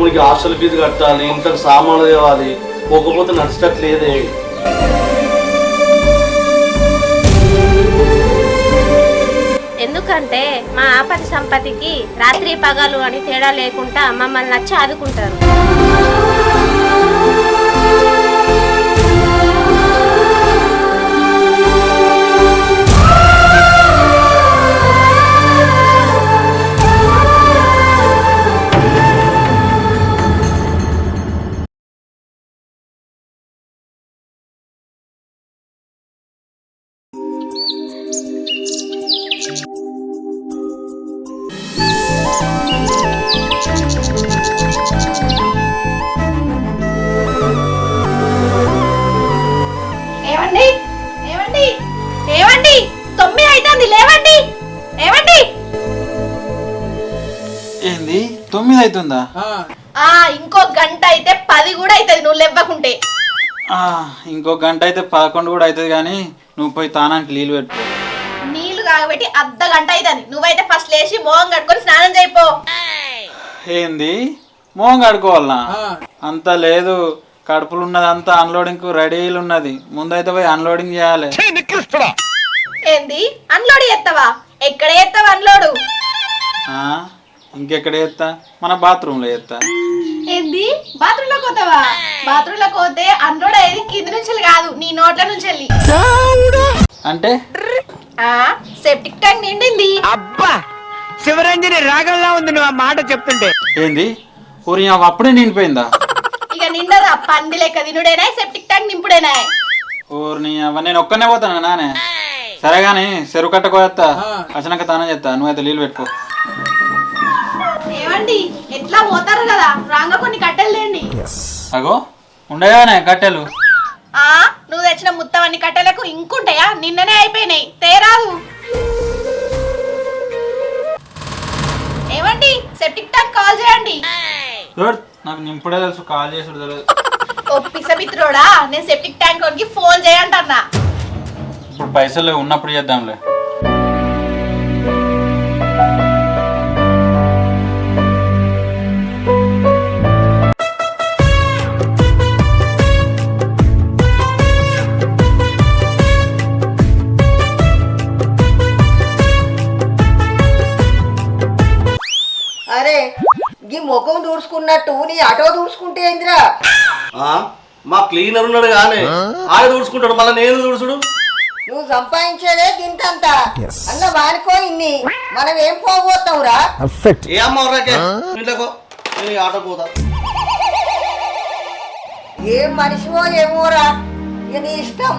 తమ్ముడికి hostel fee కట్టాలి, ఇంట్లో సామాన్లు తేవాలి, పోకపోతే నడిచేటట్లేదే. ఎందుకంటే మా ఆపతి సంపత్తికి రాత్రి పగలు అని తేడా లేకుండా మమ్మల్ని నచ్చి ఆదుకుంటారు. ఏమండి ఏమండి ఏమండి 9 అవుతుంది, లేవండి. ఏమండి ఏంది 9 అవుతుందా? ఇంకో గంట అయితే 10 కూడా అవుతుంది నువ్వు లేవ్వకుంటే. ఇంకో గంట అయితే 11 కూడా అవుతుంది, కానీ నువ్వు పోయి తానానికి నీళ్ళు పెట్టు. నీళ్లు కాగబెట్టి అర్ధ గంట అవుతుంది. నువ్వైతే ఫస్ట్ లేచి మోహం కట్టుకొని స్నానం చేయిపో. ఏంది మోహం కడుకోవాలనా? అంత లేదు, కడుపులు ఉన్నదంతా అన్లోడింగ్ రెడీలు ఉన్నది. ముందైతే పోయి అన్లోడింగ్ చేయాలి. ఏంది అన్లోడ్ చేస్తావా? ఎక్కడ చేస్తావా అన్లోడు? ఇంకెక్కడ చేస్తా? మన బాత్రూంలో చేస్తా. ఏంది బాత్రూమ్ లోకి పోతావా? బాత్రూమ్ లోకి పోతే అన్లోడ్ అయ్యేది కింద నుంచి కాదు, నీ నోట్ల నుంచి వెళ్ళి. అంటే సెప్టిక్ ట్యాంక్ నిండింది. అబ్బా శివరంజని రాగంలా ఉంది నువ్వు ఆ మాట చెప్తుంటే. ఏంది ఊరి అప్పుడే నిండిపోయిందా? ఇక నిండదా? పంది లెక్క తినుడేనా, సెప్టిక్ ట్యాంక్ నింపుడేనా? ఊరిని నేను ఒక్కనే పోతాను నానే. సరే గాని చెరువు కట్టకోస్తా, వచ్చినాక తానే చేస్తా. నువ్వైతే నీళ్ళు పెట్టుకో. ఏమండి ఎట్లా పోతారు కదా, రాంగ కొన్ని కట్టెలు తేండి. అగో ఉండగానే కట్టెలు. నువ్వు తెచ్చిన మొత్తం అన్ని కట్టెలకు ఇంకుంటాయా? నిన్ననే అయిపోయినాయి, తేరాదు. ఏమండి సెప్టిక్ ట్యాంక్ కాల్ చేయండి. నాకు నింపుడే తెలుసు, కాల్ చేసుడు తెలియదు. ఓ పిసమిత్రుడా, నేను సెప్టిక్ ట్యాంక్ వాడికి ఫోన్ చేయంటన్నా. ఇప్పుడు పైసలు ఉన్నప్పుడు చేద్దాంలే. అరే ఈ ముఖం దూడ్చుకున్నట్టు నీ ఆటో దూడ్చుకుంటే ఏందిరా? మా క్లీనర్ ఉన్నాడు కానీ ఆయన దూడ్చుకుంటాడు, మళ్ళీ నేను దూడ్చుడు. నువ్వు సంపాదించేదే గింతంతా అన్న వానికో ఇన్ని, మనం ఏం పోగొత్తావురా? ఏ అమ్మ ఊరాకే ఇంట్లోకో, నేను ఆటో పోతా. ఏం మనిషివో ఏమోరా, ఇక నీ ఇష్టం.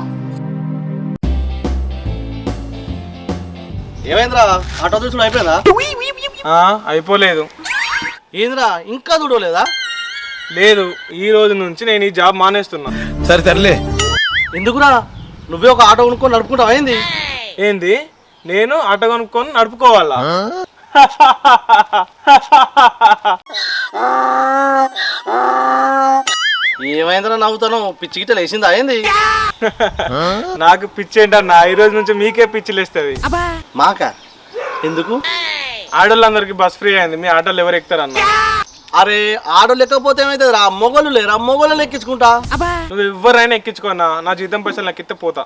ఏమైందిరా, ఆటో దూడ్చుడు అయిపోయిందా? అయిపోలేదు. ఏంద్రా ఇంకా చూడలేదా? లేదు, ఈ రోజు నుంచి నేను ఈ జాబ్ మానేస్తున్నా. సరే తరలే. ఎందుకురా? నువ్వే ఒక ఆటో కొనుక్కొని నడుపుకుంటావు ఏంది? ఏంది నేను ఆటో కొనుక్కొని నడుపుకోవాలా? ఏమైందిరా నవ్వుతాను? పిచ్చి గిట్ట లేచిందా ఏంది? నాకు పిచ్చి ఏంటన్నా, ఈ రోజు నుంచి మీకే పిచ్చి లేస్తుంది. మాకా? ఎందుకు? ఆడోళ్ళందరికి బస్ ఫ్రీ అయింది, మీ ఆటోలు ఎవరు ఎక్కుతారన్న? అరే ఆటో లేకపోతే ఏమైతుంది రా? మొగలు లేరా? మొగలు ఎక్కించుకుంటా. నువ్వు ఎవరైనా ఎక్కించుకున్నా, నా జీతం పైసలు నాకు ఇస్తే పోతా.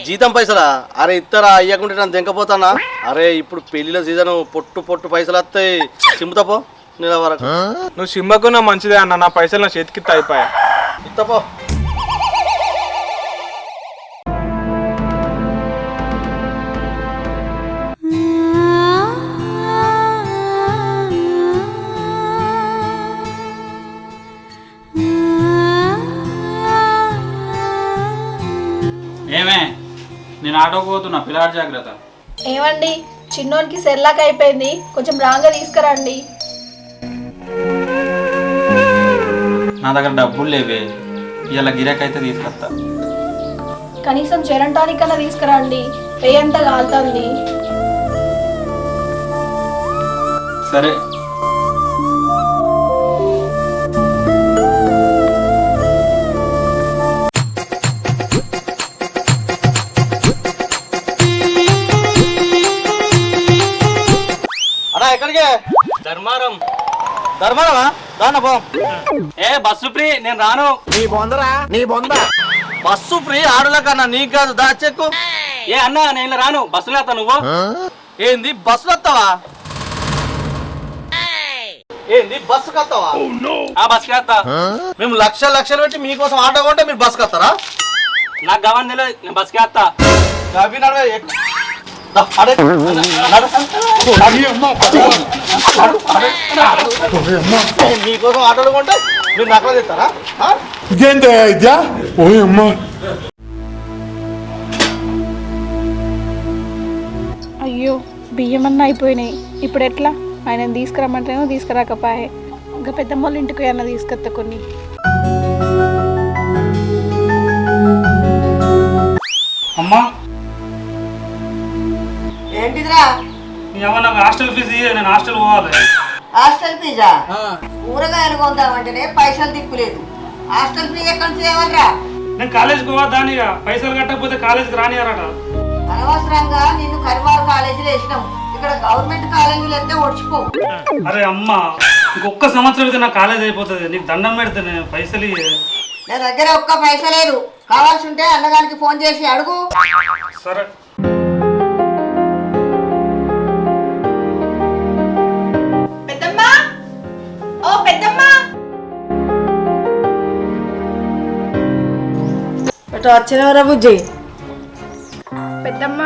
జీతం పైసలా? అరే ఇస్తారా? అయ్యకుంటే నన్ను దెంకపోతానా? అరే ఇప్పుడు పెళ్లిల సీజన్, పొట్టు పొట్టు పైసలు వస్తాయి, చింపుతాపో. నేను వరకు నువ్వు సిమ్మకున్నా మంచిదే అన్న, నా పైసలు నా చేతికిత్త అయిపోయా. ఇస్తాపో. ఏమే నేను ఆటోకి పోతున్నా, పిల్లాడు జాగ్రత్త. ఏమండి చిన్నోనికి సెర్లాక్ అయిపోయింది, కొంచెం రాంగా తీసుకురండి. నా దగ్గర డబ్బులు లేవే, ఇలా గిరాకైతే తీసుకొస్తా. కనీసం చెరంటానికి కన్నా తీసుకురండి, పేయంతా కాలుతుంది. సరే అన్నా ఎక్కడికే? ధర్మారం. ధర్మారమా? రానా పో. ఏ బస్సు ఫ్రీ నేను రాను. బస్సు ఫ్రీ ఆడలకన్నా నీకు కాదు, దా చెక్కు. ఏ అన్నా నేను రాను, బస్సులో వస్తా నువ్వు. ఏంది బస్సులో వస్తావా? ఏంది బస్సుకి వస్తావా? ఆ బస్సుకి వస్తా. మేము లక్షలు లక్షలు పెట్టి మీకోసం ఆటో కొంటే మీరు బస్సుకి వస్తారా? నాకు గమని తెలియదు, నేను బస్సుకి వస్తా. అవి నడవే. దా, అడే. నడు. మీకోసం ఆటోలు కొంటే మీరు నకలు తెస్తారా? అయ్యో బియ్యం అన్న అయిపోయినాయి. ఇప్పుడు ఎట్లా? ఆయన తీసుకురమ్మంటేనో తీసుకురాకపోయే. ఇంకా పెద్దమ్మ వాళ్ళ ఇంటికి అన్న తీసుకొస్తా కొన్ని. అమ్మా ఏంటిదిరా? నాకు హాస్టల్ ఫీజు నేను హాస్టల్ పోవాలి. హాస్టల్ ఫీజా? కూరగాయలు కొందామంటేనే పైసలు దిక్కులేదు. హాస్టల్ ఫీజు ఎక్కడి నుంచి తేవాలిరా? నేను కాలేజీకి పోవద్దాని, పైసలు కట్టకపోతే కాలేజీకి రానియారట. అనవసరంగా నిన్ను కరివారు కాలేజీలో వేసినాం. ఇక్కడ గవర్నమెంట్ కాలేజీలు అయితే ఒడిచిపో. అరే అమ్మా, ఇంకొక సంవత్సరం అయితే నా కాలేజ్ అయిపోతుంది. నీకు దండం పెడితే నేను పైసలు నా దగ్గర ఒక్క పైస లేదు. కావాల్సి ఉంటే అన్నగారికి ఫోన్ చేసి అడుగు. సరే. పెద్దమ్మ, ఓ పెద్దమ్మ. వచ్చినవరా బుజ్జి? పెద్దమ్మ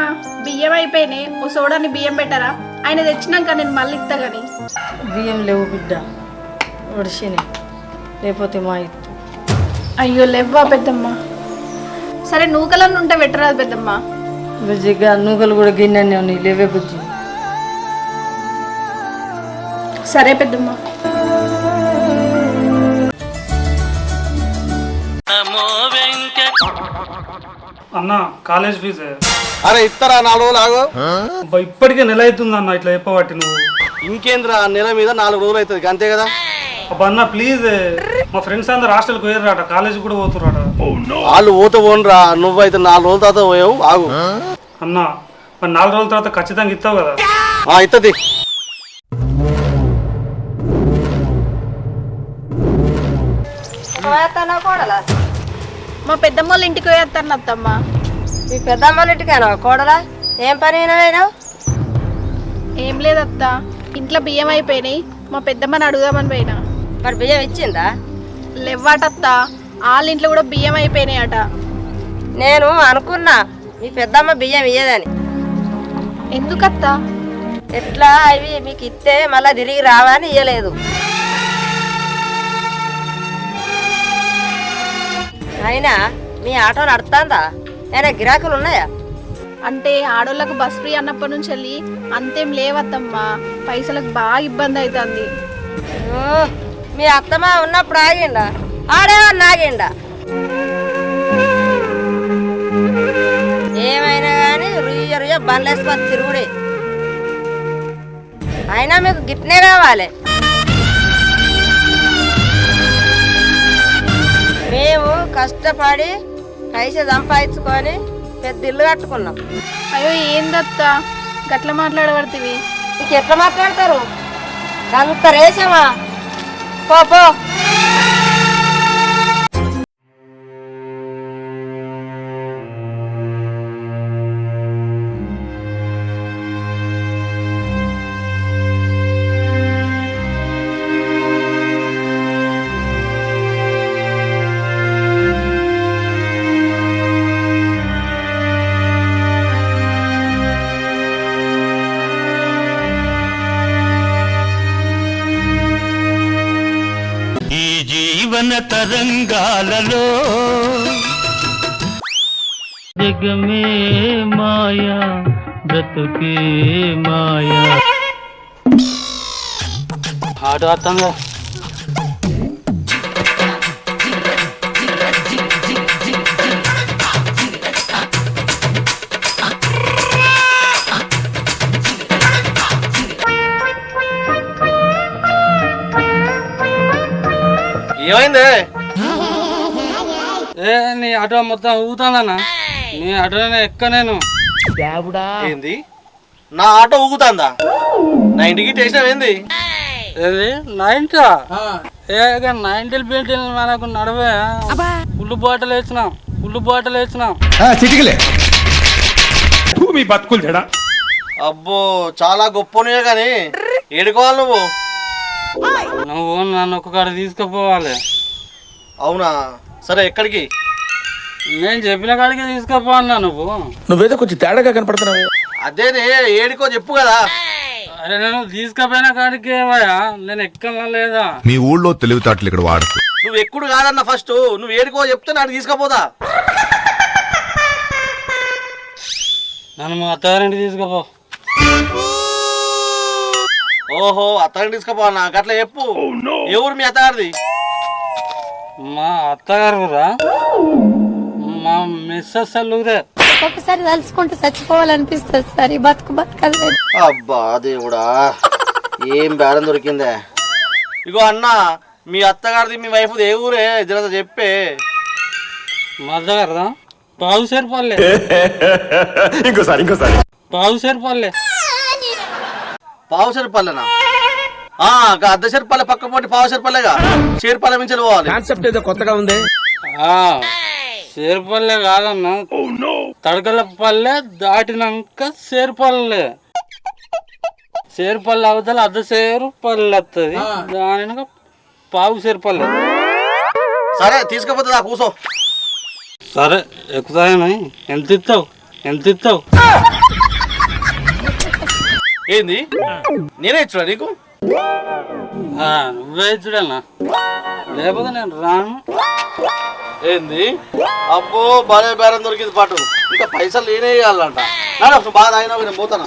బియ్యం అయిపోయినాయి. ఓ సోడాని బియ్యం పెట్టరా? ఆయన తెచ్చినాక నేను మళ్ళీ ఇస్తా గాని. బియ్యం లేవు బిడ్డ, ఒడిసిని లేకపోతే మా ఇత్తు. అయ్యో లేవ్వా పెద్దమ్మ. సరే నూకలన్నీ ఉంటే పెట్టరాదు పెద్దమ్మ. బుజ్జిగా నూకలు కూడా గిన్నెనే ఉన్నాయి, లేవే బుజ్జి. సరే పెద్దమ్మ. అన్న కాలేజ్ ఫీజు అరే ఇస్తారా 4 రోజులు ఆగు. ఇప్పటికే నెల అవుతుంది అన్న, ఇట్లా చెప్పబట్టి నువ్వు. ఇంకేంద్రా నెల మీద 4 రోజులు అవుతుంది అంతే కదా. అబ్బా అన్న ప్లీజ్, మా ఫ్రెండ్స్ అందరు హాస్టల్కి పోయారట, కాలేజీకి కూడా పోతుర్రట. వాళ్ళు పోతే పోనరా, నువ్వైతే 4 రోజుల తర్వాత పోయావు, ఆగు. అన్న మరి 4 రోజుల తర్వాత ఖచ్చితంగా ఇస్తావు కదా? ఇత్తది. మా పెద్దమ్మ వాళ్ళ ఇంటికి పోయేస్తాను అత్తమ్మ. మీ పెద్దమ్మ వాళ్ళ ఇంటికేనా కోడలా? ఏం పని అయినా? ఏం లేదత్త, ఇంట్లో బియ్యం అయిపోయినాయి. మా పెద్దమ్మని అడుగుదామని పోయినా. మరి బియ్యం ఇచ్చిందా? లేవాటత్త, వాళ్ళ ఇంట్లో కూడా బియ్యం అయిపోయినాయి అట. నేను అనుకున్నా మీ పెద్దమ్మ బియ్యం ఇయ్యదని. ఎందుకత్తా? ఎట్లా అవి మీకు ఇస్తే మళ్ళీ తిరిగి రావని ఇయ్యలేదు. అయినా మీ ఆటో నడుతుందా? ఏమైనా గిరాకులు ఉన్నాయా? అంటే ఆడోళ్ళకు బస్ ఫ్రీ అన్నప్పటి నుంచి వెళ్ళి అంతేం లేవత్తమ్మా. పైసలకు బాగా ఇబ్బంది అవుతుంది. మీ అత్తమ్మ ఉన్నప్పుడు ఆగిండా? ఆడేవన్నా ఆగిండా? ఏమైనా కానీ రుయ్య రుయ్య బండ్లేసుకొని తిరుగుడే. అయినా మీకు గిట్నే కావాలి. మేము కష్టపడి పైసా సంపాదించుకొని పెద్ద ఇల్లు కట్టుకున్నాం. అయ్యో ఏందత్తా గట్ల మాట్లాడబడుతుంది? మీకు ఎట్లా మాట్లాడతారు? అంత రేషమా? పో. జీవన తరంగాలలో జగమే మాయా బ్రతుకే మాయా. ఆటో వస్తుందా? ఏమైంది? నీ ఆటో మొత్తం ఊగుతానన్నా. నీ ఆటోనే ఎక్క నేను. ఏంది? నా ఆటో ఊగుతాందా? నా ఇంటికి స్టేషన్ ఏంది? నైన్టా 90 పెయింటింగ్ మనకు నడవే ఫుల్ బాటలు వేసినాం చిటికలే మీ బతుకులు చెడా. అబ్బో చాలా గొప్పనే కానీ ఏడుకోవాలి నువ్వు నన్ను ఒక కాడ తీసుకుపోవాలి. అవునా, సరే ఎక్కడికి? నేను చెప్పిన కాడికి తీసుకుపోవన్నా. నువ్వేదో కొంచెం తేడాగా కనపడుతున్నావు. అదేనే ఏడుకో చెప్పు కదా. అరే నేను తీసుకుపోయిన కాడికి ఏవయ్యా, నేను ఎక్కలా లేదా? మీ ఊళ్ళో తెలివితేటలు ఇక్కడ వాడకు. నువ్వు ఎక్కుడు కాదన్న, ఫస్ట్ నువ్వు ఏడుకో చెప్తే నాకు తీసుకుపోదా. నన్ను మా అత్తగారింటి తీసుకుపో. ఓహో, అత్తగారిని తీసుకుపో. నాకు అట్లా చెప్పు. ఎవరు మీ అత్తగారిది? మా అత్తగారు రా, మా మిస్సెస్ అల్లురే. ఒక్కొక్కసారి తలుచుకుంటూ చచ్చిపోవాలనిపిస్తుంది సార్. ఈ బతుకలేదు. అబ్బా దేవుడా, ఏం బేరం దొరికిందే. ఇగో అన్న, మీ అత్తగారిది మీ వైఫ్ ఏ ఊరే జర చెప్పే. మా అత్తగారు రా పావుసేరుపల్లె. ఇంకోసారి పావుసేరుపల్లె. పావుసేరుపల్లెనా? అర్ధశేరుపల్లె పక్క పోటీ పావుసేరుపల్లెగా. చేరుపల్లె నుంచి పోవాలి. కాన్సెప్ట్ ఏదో కొత్తగా ఉంది. సేరుపల్లె కాదన్నా, తడకల పల్లె దాటినాక సేరుపల్లె. సేరుపల్లె అవతల అర్ధసేరు పల్లె వస్తుంది, దాని పావుసేరుపల్లె. సరే తీసుకుపోతుందా, కూసో. సరే ఎక్కుతాయని. ఎంత ఇస్తావు? ఏంది, నేనే ఇచ్చురా నీకు? నువ్వే ఇచ్చుడన్నా, లేకపోతే నేను రాను. ఏంది? అబ్బో బాగా బేరం దొరికింది పాటు. ఇంకా పైసలు నేనే ఇవ్వాలంట. నాడు బాగా అయినా నేను పోతానా.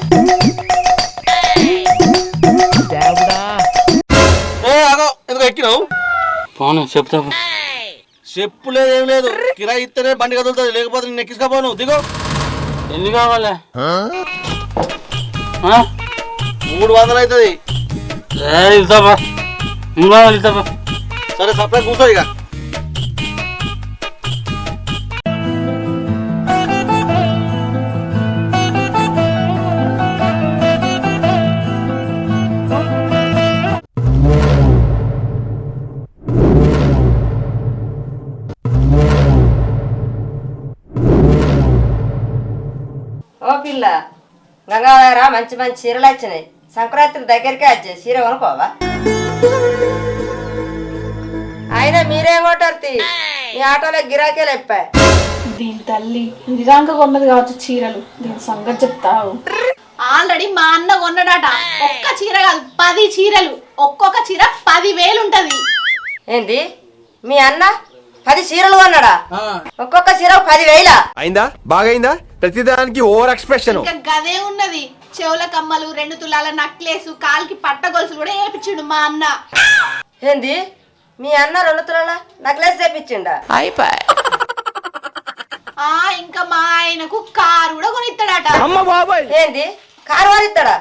అగో ఎందుకు ఎక్కినావు? పోను చెప్తా. చెప్పు లేదు, ఏం లేదు. కిరాయి ఇస్తేనే బండి కదులుతుంది, లేకపోతే నేను ఎక్కించుకోపోను. దిగో. ఎన్ని కావాలి? 300 అవుతుంది. ఇస్తాపా. ఇస్తాపా. సరే సపరేట్ కూర్చో ఇక. ఓ పిల్ల, గంగాధర మంచి మంచి చీరలు వచ్చినాయి. సంక్రాంతి దగ్గరికే వచ్చాయి, చీర కొనుక్కోవా? అయినా మీరేం కొంటారు? మీ ఆటోలో గిరాకీలు ఎప్పాయి. దీని తల్లి నిజంగా కొన్నది కావచ్చు చీరలు. దీని సంగతి చెప్తావు. ఆల్రెడీ మా అన్న కొన్నాడట. ఒక్క చీర కాదు 10 చీరలు. ఒక్కొక్క చీర 10,000 ఉంటది. ఏంది, మీ అన్న 10 చీరలు కొన్నాడా? ఒక్కొక్క చీర 10,000? అయిందా? బాగైందా? ప్రతిదానికి ఓవర్ ఎక్స్ప్రెషన్. ఇంకా గదే ఉన్నది. చెవుల కమ్మలు, 2 తులాల నక్లెస్, కాలికి పట్ట గొలుసులు కూడా వేపించిండు మా అన్న. ఏంది, మీ అన్న 2 తులాల నక్లెస్ చేపించిండా? ఇంకా మా ఆయనకు కారు కూడా కొనిస్తాడట. ఏంది, కారు వారిస్తాడా?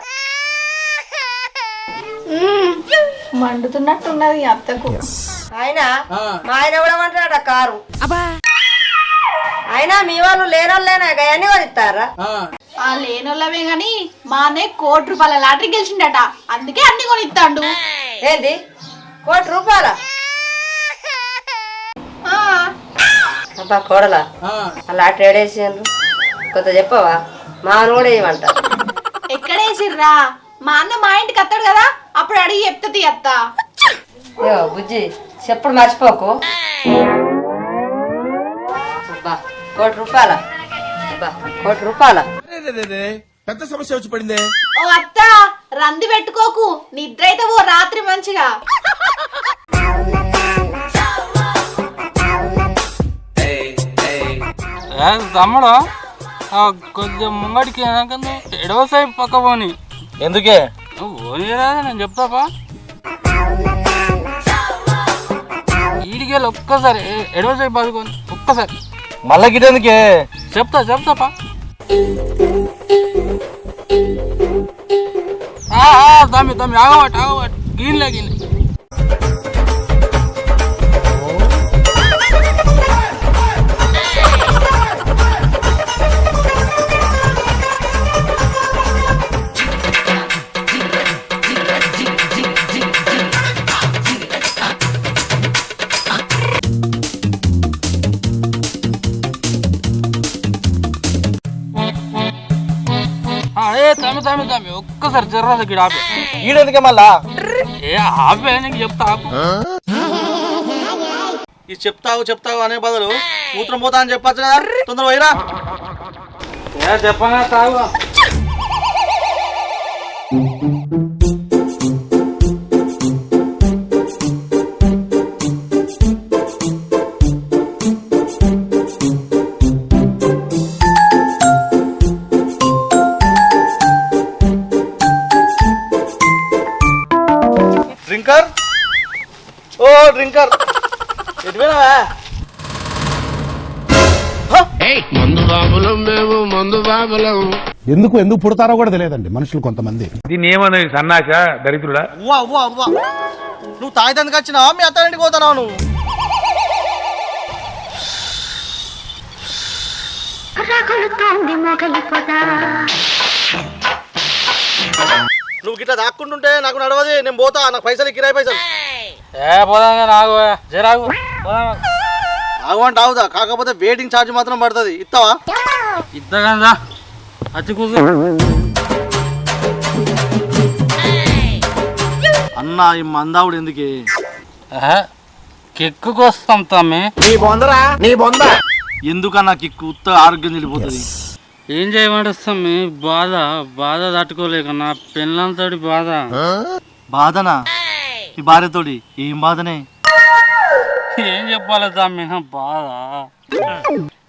మండుతున్నట్టున్నది అత్తకు. ఆయన మా ఆయన కూడా అంటున్నాడ కారు. అయినా మీ వాళ్ళు లేనోళ్ళేనా అవన్నీ కొనిస్తారా? లేనోళ్ళవే గాని మా అన్నయ్య ₹1 కోటి లాటరీ గెలిచిండట. అందుకే అన్ని కొనిస్తాడు. ఏంది, ₹1 కోటి? అబ్బా కోడలా, లాటరీ ఏడేసిండ్రు కొంత చెప్పవా? మా అన్న కూడా ఏమంట. ఎక్కడేసిర్రా? మా అన్న మా ఇంటికి వస్తాడు కదా, అప్పుడు అడిగి చెప్తుంది అత్త. బుజ్జి చెప్పుడు మర్చిపోకు. అబ్బా ₹1 కోటి. అబ్బా ₹1 కోటి. పెద్ద సమస్య వచ్చి పడిందే. ఓ అత్త, రంది పెట్టుకోకు, నిద్ర అయితే ఓ రాత్రి మంచిగా. తమ్ముడు కొంచెం ముంగడికి ఎడవ సైడ్ పక్క పోని. ఎందుకే? పోనీ రాదా, నేను చెప్తాపా. ఈడికెళ్ళి ఒక్కసారి ఎడవ సైడ్ పదుకొని ఒక్కసారి. మళ్ళా గిటెందుకే? చెప్తాపా. తమ్మి ఆగవాటు గీన్లే. తమ్మి ఒక్కసారి జర్రాదు ఇక్కడ ఆపే. ఈడెందుకే మళ్ళా ఏ ఆపే నీకు చెప్తా ఆపు. ఇది చెప్తావు అనే బదులు మూత్రం పోతా అని చెప్పచ్చు కదా, తొందర పోయిరా. చెప్పనా తాగు. డ్రింకర్, ఓ డ్రింకర్, ఎటు పోయినావా? ఎందుకు పుడతారో కూడా తెలియదండి మనుషులు కొంతమంది. దీన్ని ఏమన్నది సన్నాస దరిద్రుడా? అవ్వా నువ్వు తాగితందుకు వచ్చినావా మీ అత్తారింటికి పోతున్నావు? నువ్వు గిట్లా దాక్కుంటుంటే నాకు నడవది, నేను పోతా, నాకు పైసలు కిరాయి పైసలు. పోదాంగా నాకు జరాగు ఆగమంటే ఆగుదా, కాకపోతే వెయిటింగ్ ఛార్జ్ మాత్రం పడుతుంది, ఇస్తావా? ఇద్దగా వచ్చి కూర్చో. అన్న ఈ మందావుడు ఎందుకే? కిక్కుకు వస్తాం తమ్మి. ఎందుకన్నా కిక్కు ఉత్త ఆరోగ్యం వెళ్ళిపోతుంది. ఏం చేయమంటాం బాధ తట్టుకోలేక నా పిల్లలతోటి బాధనా? ఈ భార్యతోటి ఏం బాధనే? ఏం చెప్పాలి తమ్మి నా బాధ.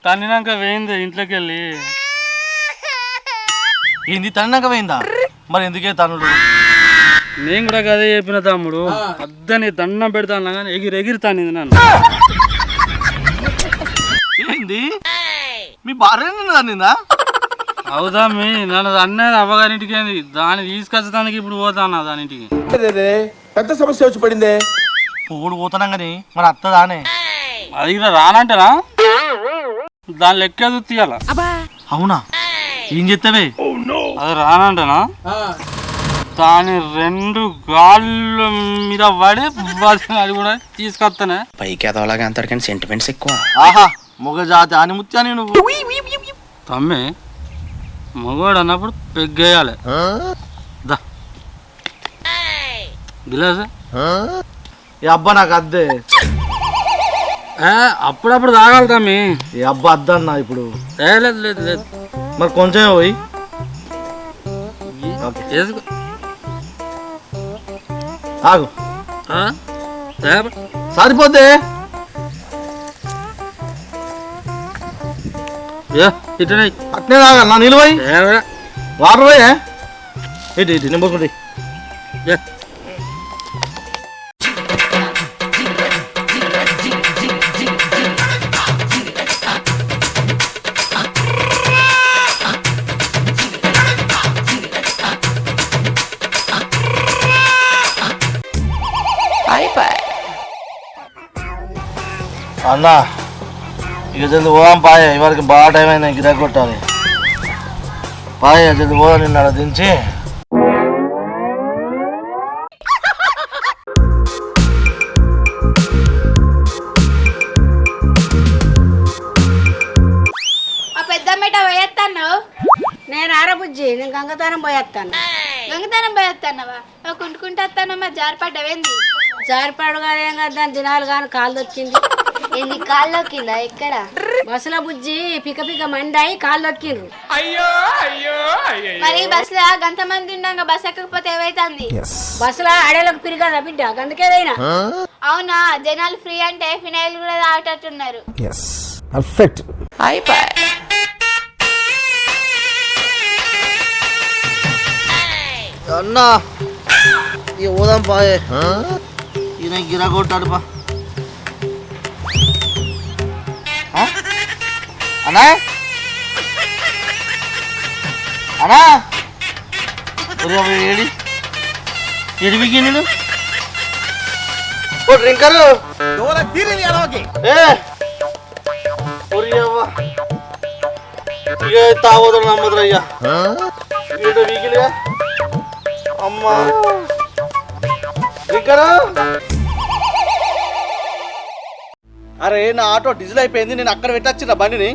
తన్నినాక వేయింది ఇంట్లోకి వెళ్ళి. ఏంది తన్నాక పోయిందా? మరి ఎందుకే తనుడు? నేను కూడా కదే చెప్పిన తమ్ముడు, అద్దని దండం పెడతాను కానీ ఎగిరి తన్నింది నన్ను. ఏంది మీ భార్య నిన్ను తన్నిందా? అవుదా మీ నన్ను అన్నది అవ్వగారింటికి, దాన్ని తీసుకొచ్చడానికి ఇప్పుడు పోతాను దానింటికి. పెద్ద సమస్య వచ్చి పడిందే. పోడు పోతున్నాం కానీ మరి అత్తదానే? అది ఇక్కడ రానంటేనా దాని లెక్క తీయాల. అవునా? ఏం చెప్తావే? అది రానంటేనా దాని 2 గాళ్ళ మీద పడి అది కూడా తీసుకొస్తానే. పైకి ఎదవలాగా అంటారు కానీ సెంటిమెంట్స్ ఎక్కువ. ఆహా మొగ జాతి అని ముత్యాని నువ్వు. తమ్మి మగవాడు అన్నప్పుడు పెగ్గేయాలి. గిలాసా ఈ అబ్బా నాకు అద్దే. అప్పుడప్పుడు తాగాలి తమ్మి. ఈ అబ్బా అద్దన్నా ఇప్పుడు. లేదు మరి కొంచెం పోయి వేసుకో. ఆగు, సరిపోతే ఇట్లనే అట్నే తాగా నా నిలువై వాటర్ పోయే ఇటు నింపుకుంటే. అన్నా ఇక జల్ది పోదాం పాయ, ఇవరికి బాగా టైం అయింది, గిరా కొట్టాలి. పాయ జల్ది పోదాం, నిన్న అక్కడ దించి. పెద్దమ్మట పోయేస్తాను. నేను ఆరబుజ్జి, నేను గంగతానం పోయేస్తాను. గంగతానం పోయేస్తానవా? కుంటుకుంటూ వస్తానమ్మా, జారిపడ్డవేంది? జారిపాడు కానీ ఏం కదా, దాని దినాలు కానీ కాళ్ళు వచ్చింది. ఏంది కాళ్ళు నొక్కిందా? ఎక్కడ? బస్సుల బుజ్జి పిక మండాయి కాళ్ళు నొక్కిండ్రు. మరి బస్సులో గంత మంది ఉన్నాక బస్ ఎక్కకపోతే ఏమైతుంది? బస్సులో ఆడేళ్ళకు పిరిగదా బిడ్డ, అందుకేదైనా. అవునా? జనాలు ఫ్రీ అంటే ఫినైల్ కూడా తాగేటట్టున్నారు. అన్నా ఇక పోదాం పాయే, ఈయన గిరా కొట్టాడు పా. అన్నా అన్నా ఏడి ఎడిపికి ఓ డ్రింకరు ఇక తాగోదు నమ్మదురు అయ్యా. వీకిలిగా అమ్మా డ్రింకరు. అరే నా ఆటో డీజిల్ అయిపోయింది, నేను అక్కడ పెట్టొచ్చిన బండిని.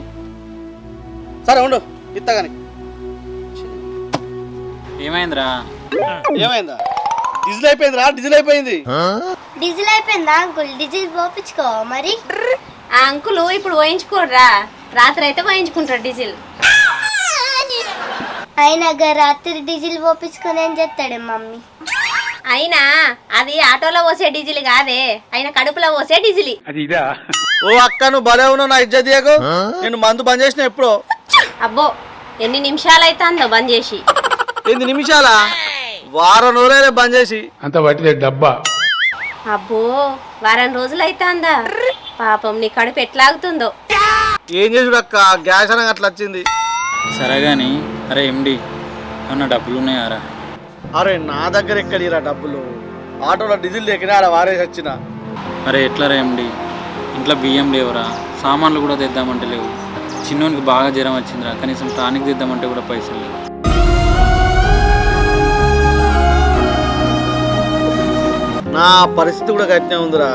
సరే ఉండు ఇత్తగాని. ఏమైందిరా? ఏమైందా? డీజిల్ అయిపోయిందిరా, డీజిల్ అయిపోయింది. డీజిల్ అయిపోయిందా అంకుల్? డీజిల్ పోపించుకో మరి. ఆ అంకులు ఇప్పుడు పోయించుకోర్రా, రాత్రి అయితే పోయించుకుంటారు డీజిల్. అయినా రాత్రి డీజిల్ పోపించుకొని ఏం చేస్తాడే మమ్మీ? అయినా అది ఆటోలో పోసే డీజిల్ కాదే, అయినా కడుపులో పోసే డీజిల్. ఓ అక్క, నువ్వు భలే ఉన్నావు, నా ఇజ్జత్ తీయకు. నేను మందు బంద్ చేసిన ఎప్పుడో. అబ్బో, ఎన్ని నిమిషాలు అవుతుందో బంద్ చేసి? 8 నిమిషాలా? వారం రోజులే బంద్ చేసి. అంత పట్టిదే డబ్బా. అబ్బో, వారం రోజులు అవుతుందా? పాపం నీ కడుపు ఎట్లాగుతుందో. ఏం చేసుడు అక్క, గ్యాస్ అనగా అట్లా వచ్చింది. సరే కానీ అరే ఎండి, ఏమన్నా డబ్బులు ఉన్నాయారా? అరే నా దగ్గర ఎక్కడిరా డబ్బులు? ఆటోలో డీజిల్ లేకనే ఆడ వారేసి వచ్చిన. అరే ఎట్లరా ఎండి, ఇంట్లో బియ్యం లేవురా, సామాన్లు కూడా తెద్దామంటే లేవు. చిన్నోనికి బాగా జ్వరం వచ్చిందిరా, కనీసం టానిక్ తెద్దామంటే కూడా పైసలు లేవు. నా పరిస్థితి కూడా గట్టినే ఉందిరా.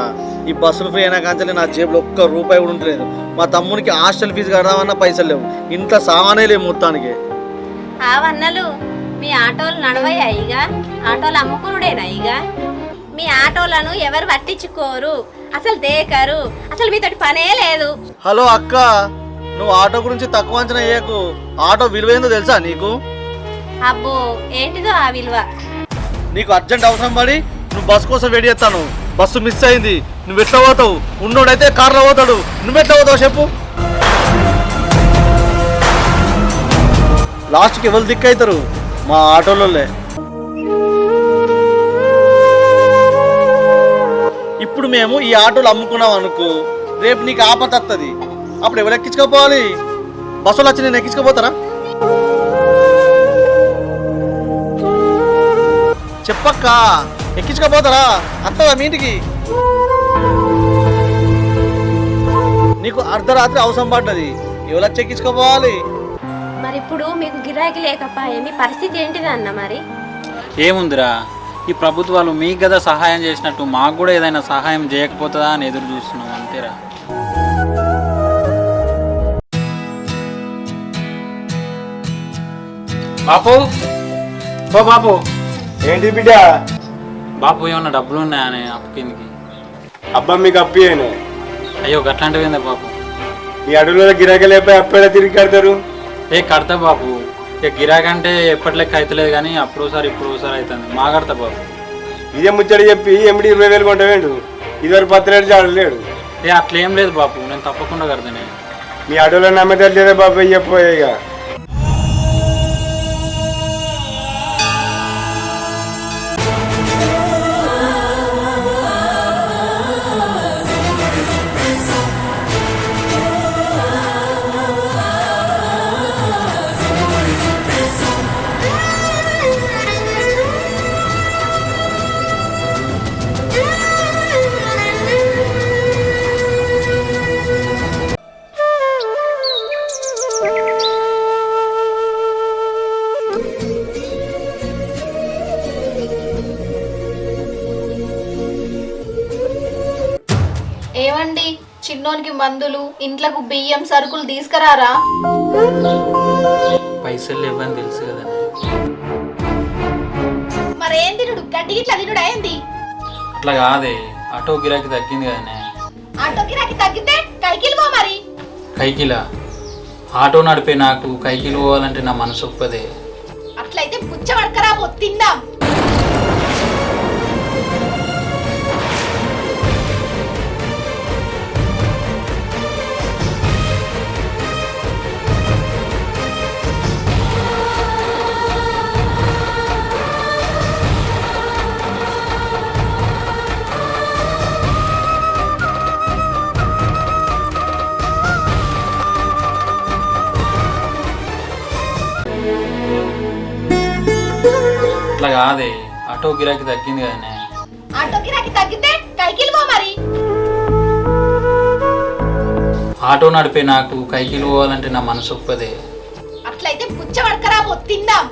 ఈ బస్సులు ఫ్రీ అయినా కానీ నా జేబులో ఒక్క రూపాయి కూడా ఉండలేదు. మా తమ్మునికి హాస్టల్ ఫీజు కడదామన్నా పైసలు లేవు. ఇంట్లో సామానే లేవు మొత్తానికి. ఆ వన్నలు, మీ ఆటోలు నడవయ్యా ఇక? ఆటోలు అమ్ముకునుడేనా ఇక? మీ ఆటోలను ఎవరు పట్టించుకోరు, అసలు దేకరు, అసలు మీతోటి పనే లేదు. హలో అక్క, నువ్వు ఆటో గురించి తక్కువ అంచనా వేయకు. ఆటో విలువైందో తెలుసా నీకు? అబ్బో, ఏంటిదో ఆ విలువ? నీకు అర్జెంట్ అవసరం పడి నువ్వు బస్ కోసం వెయిట్ చేస్తాను. బస్సు మిస్ అయింది, నువ్వు ఎట్లా పోతావు? ఉన్నోడైతే కార్లో పోతాడు, నువ్వు ఎట్లా పోతావు చెప్పు? లాస్ట్కి ఎవరు దిక్కు అవుతారు? మా ఆటోలోనే. ఇప్పుడు మేము ఈ ఆటోలు అమ్ముకున్నాం అనుకో, రేపు నీకు ఆపద వస్తుంది. అప్పుడు ఎవరు ఎక్కించుకోపోవాలి? బస్సులు వచ్చి నేను ఎక్కించుకోపోతారా? చెప్పక్క, ఎక్కించుకోపోతారా? అత్తవా మీ ఇంటికి? నీకు అర్ధరాత్రి అవసరం పడ్డది, ఎవరు వచ్చి ఎక్కించుకోపోవాలి? మరి ఇప్పుడు మీకు గిరాకీ లేకపోయే మీ పరిస్థితి ఏంటిది అన్న? మరి ఏముందిరా, ఈ ప్రభుత్వాలు మీకు కదా సహాయం చేసినట్టు మాకు కూడా ఏదైనా సహాయం చేయకపోతుందా అని ఎదురు చూస్తున్నాం అంతేరా. బాపు, బో బాపు. ఏంటి బిడ్డ? బాపు ఏమన్నా డబ్బులు ఉన్నాయని అప్పు కిందకి? అబ్బా మీకు అప్పు అయ్యాను. అయ్యో గట్లాంటివి ఏందా బాపు? ఈ అడవులలో గిరాకీ లేకపోయి అప్పుడే తిరిగి కడతారు. ఏ కడతా బాపు, ఇక గిరాకంటే ఎప్పటి లెక్క అవుతలేదు కానీ అప్పుడోసారి ఇప్పుడోసారి అవుతుంది. మా కడతా బాపు. ఇదే ముచ్చడి చెప్పి ఎమిడి 20,000 కొంటవేండు? ఇదివరకు 10 చాడలేడు. ఏ అట్లేం లేదు బాపు, నేను తప్పకుండా కడతానే. మీ అడవులో నమ్మేది లేదా బాబు? చెప్పబోయే ఇక. ఏమండి, చిన్నోనికి మందులు, ఇంట్లకు బియ్యం సరుకులు తీసుకురారా? పైసలు ఇవ్వని తెలుసు కదా. మరేం తినుడు? గడ్డి ఇట్లా తినుడు అయింది? అట్లా కాదే, ఆటో గిరాకీ తగ్గింది కదనే. ఆటో గిరాకీ తగ్గితే కైకిలు పో మరి. కైకిలా? ఆటో నడిపే నాకు కైకిలు పోవాలంటే నా మనసు ఒప్పదే. అట్లయితే పుచ్చ పడకరా, పో తిందాం. అట్లా కాదే, ఆటో గిరాకీ తగ్గింది కదనే. ఆటో గిరాకీ తగ్గితే కైకిలు పో మరి. ఆటో నడిపే నాకు కైకిలు పోవాలంటే నా మనసు ఒప్పదే. అట్లయితే పుచ్చ పడకరా, పో తిందాం.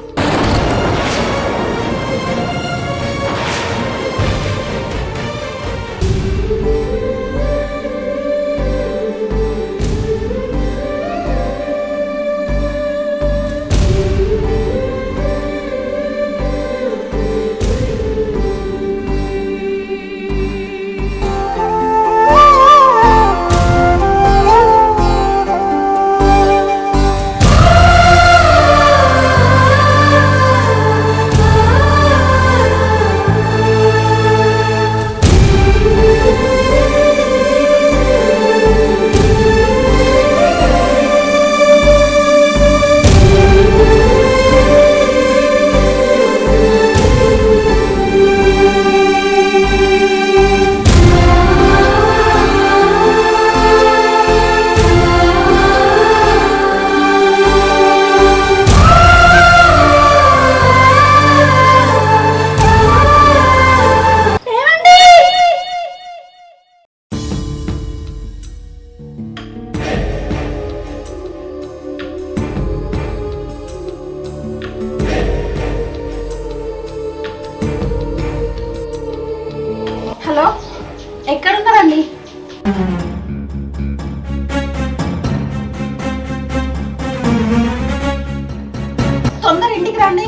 రండి.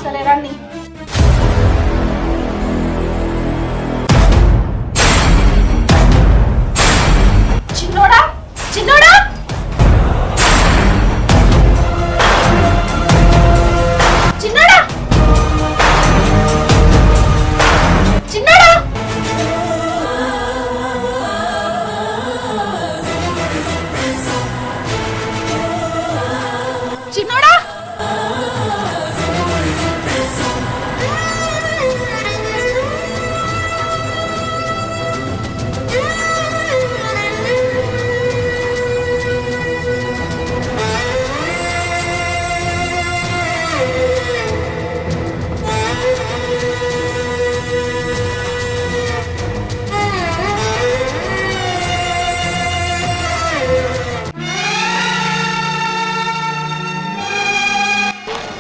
సరే రండి. చిన్నోడా చిన్నోడా చిన్నోడా చిన్నోడా చిన్నోడా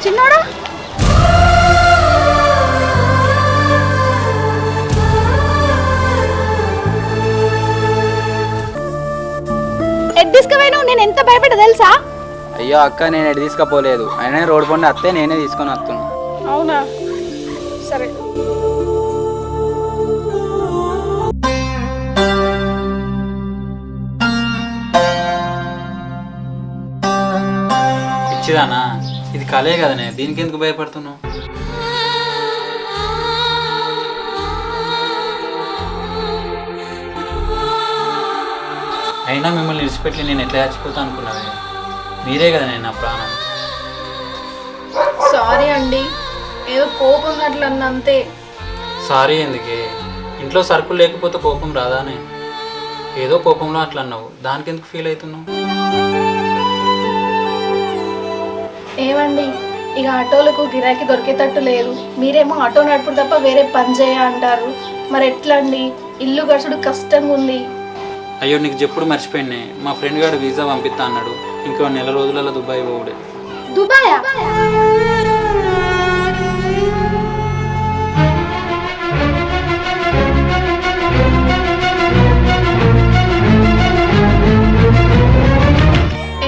చిన్నోడా ఎడ్డిస్కపోయినావు. నేను ఎంత భయపడ్డా తెలుసా? అయ్యో అక్క, నేను ఎటు తీసుకపోలేదు. అయినా రోడ్డు పండి అత్తే నేనే తీసుకొని వస్తున్నా. అవునా? సరే. పిచ్చిదానా, ఇది కలే కదనే, దీనికి ఎందుకు భయపడుతున్నావు? అయినా మిమ్మల్ని విడిచిపెట్టి నేను ఎట్లా చచ్చిపోతా అనుకున్నావే? మీరే కదా నేను నా ప్రాణం. సారీ అండి, ఏదో కోపం అట్లా అంతే. సారీ ఎందుకే? ఇంట్లో సరుకులు లేకపోతే కోపం రాదానే? ఏదో కోపంలో అట్లా అన్నావు, దానికి ఎందుకు ఫీల్ అవుతున్నావు? ఏమండి, ఇక ఆటోలకు గిరాకీ దొరికేటట్టు లేదు. మీరేమో ఆటో నడుపుడు తప్ప వేరే పని చేయ అంటారు. మరి ఎట్లా అండి? ఇల్లు గడుచుడు కష్టంగా ఉంది. అయ్యో నీకు చెప్పుడు మర్చిపోయినే, మా ఫ్రెండ్ గారు వీసా పంపిస్తా అన్నాడు. ఇంకో నెల రోజులలో దుబాయ్ పోవుడే. దుబాయా?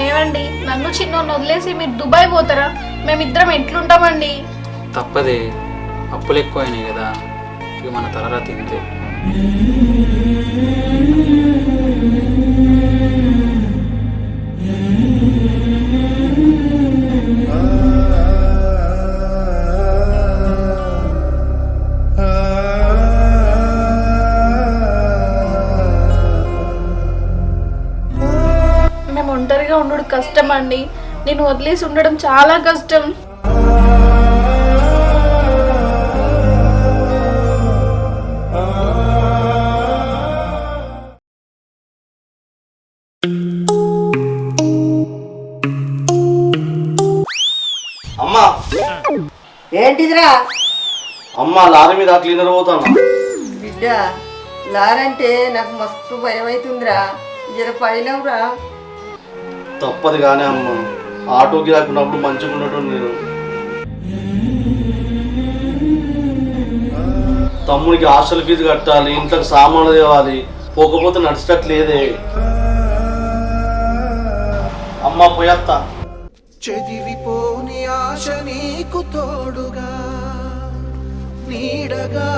ఏమండి, నన్ను చిన్నోన్ని వదిలేసి మీరు దుబాయ్ పోతారా? మేమిద్దరం ఎట్లుంటామండి? తప్పదే, అప్పులు ఎక్కువైనాయి కదా, ఇక మన తలరా తింటే. మేము ఒంటరిగా ఉండడం కష్టం అండి. నేను వదిలేసి ఉండడం చాలా కష్టం. అమ్మా, ఏంటిదిరా? అమ్మా లారీ మీద క్లీనర్ పోతాను. బిడ్డ, లారంటే నాకు మస్తు భయం అవుతుందిరా. జర పడినవురా. తప్పదు కానీ అమ్మ, ఆటోకి రాకున్నప్పుడు మంచిగా ఉండటం నేను. తమ్ముడికి హాస్టల్ ఫీజు కట్టాలి, ఇంట్లోకి సామాన్లు తేవాలి, పోకపోతే నడిచేటట్లేదే. అమ్మ పోయేత్తా. చెదిరిపోని ఆశ నీకు తోడుగా నీడగా